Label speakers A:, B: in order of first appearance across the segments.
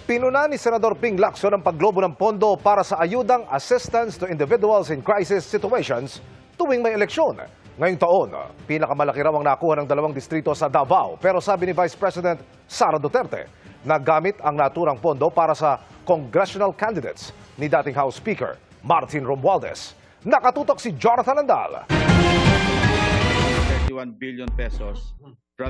A: Pinuna ni Senador Ping Lacson ang paglobo ng pondo para sa ayudang assistance to individuals in crisis situations tuwing may eleksyon. Ngayong taon, pinakamalaki raw ang nakuha ng 2 distrito sa Davao. Pero sabi ni Vice President Sara Duterte, nagamit ang naturang pondo para sa congressional candidates ni dating House Speaker Martin Romualdez. Nakatutok si Jonathan Andal.
B: 31 billion pesos.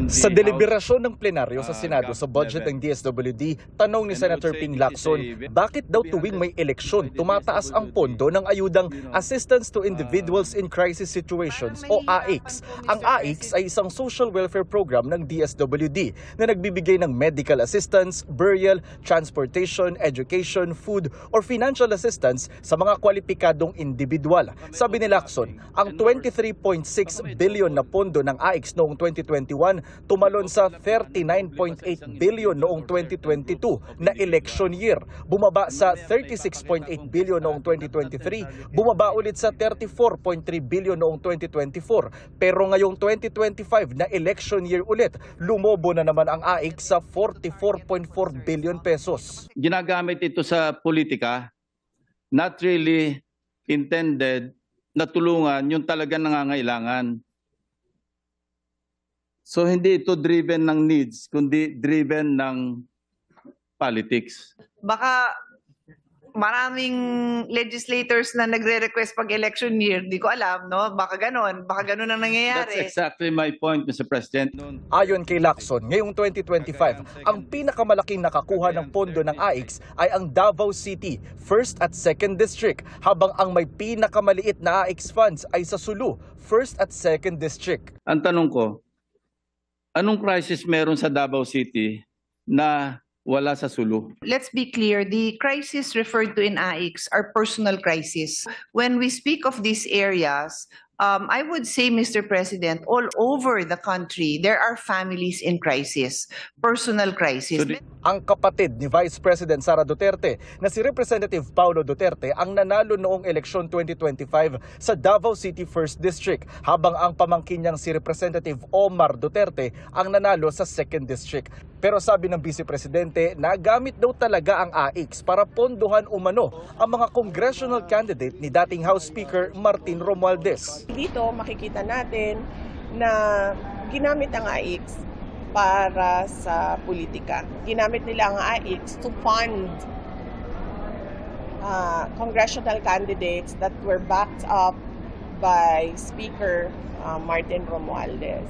C: Sa deliberasyon ng plenaryo sa Senado sa budget ng DSWD, tanong ni Senator Ping Lacson, bakit daw tuwing may eleksyon tumataas ang pondo ng ayudang Assistance to Individuals in Crisis Situations o AICS. Ang AICS ay isang social welfare program ng DSWD na nagbibigay ng medical assistance, burial, transportation, education, food, or financial assistance sa mga kwalipikadong individual. Sabi ni Lacson, ang 23.6 billion na pondo ng AICS noong 2021 tumalon sa 39.8 billion noong 2022 na election year. Bumaba sa 36.8 billion noong 2023, bumaba ulit sa 34.3 billion noong 2024. Pero ngayong 2025 na election year ulit, lumobo na naman ang AICS sa 44.4 billion pesos.
B: Ginagamit ito sa politika, not really intended na tulungan yung talagang nangangailangan. So hindi ito driven ng needs, kundi driven ng politics.
D: Baka maraming legislators na nagre-request pag election year, di ko alam, no? Baka ganon ang nangyayari.
B: That's exactly my point, Mr. President.
C: Ayon kay Lacson, ngayong 2025, ang pinakamalaking nakakuha ng pondo ng AICS ay ang Davao City, 1st at 2nd District, habang ang may pinakamaliit na AICS funds ay sa Sulu, 1st at 2nd District.
B: Ang tanong ko, anong crisis meron sa Davao City na wala sa Sulu?
D: Let's be clear, the crisis referred to in AICS are personal crisis. When we speak of these areas, I would say, Mr. President, all over the country, there are families in crisis, personal crisis.
C: Ang kapatid ni Vice President Sara Duterte na si Representative Paulo Duterte ang nanalo noong eleksyon 2025 sa Davao City 1st District, habang ang pamangkin niyang si Representative Omar Duterte ang nanalo sa 2nd District. Pero sabi ng Vice Presidente, nagamit daw talaga ang AICS para pondohan umano ang mga congressional candidate ni dating House Speaker Martin Romualdez.
E: Dito makikita natin na ginamit ang AICS para sa politika. Ginamit nila ang AICS to fund congressional candidates that were backed up by Speaker Martin Romualdez.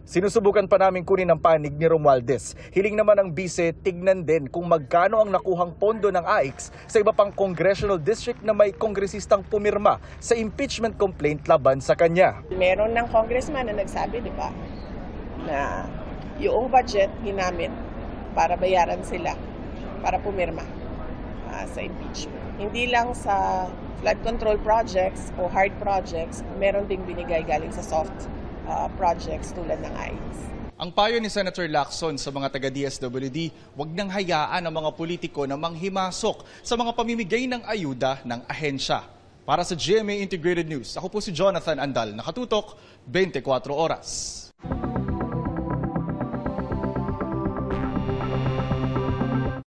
C: Sinusubukan pa namin kunin ang panig ni Romualdez. Hiling naman ng bise, tignan din kung magkano ang nakuhang pondo ng AICS sa iba pang congressional district na may kongresistang pumirma sa impeachment complaint laban sa kanya.
E: Meron ng congressman na nagsabi, di ba, na yung budget ginamit para bayaran sila, para pumirma sa impeachment. Hindi lang sa flood control projects o hard projects, meron ding binigay galing sa soft projects tulad ng AICS.
F: Ang payo ni Senator Lacson sa mga taga-DSWD, huwag nang hayaan ang mga politiko na manghimasok sa mga pamimigay ng ayuda ng ahensya. Para sa GMA Integrated News, ako po si Jonathan Andal, nakatutok 24 oras.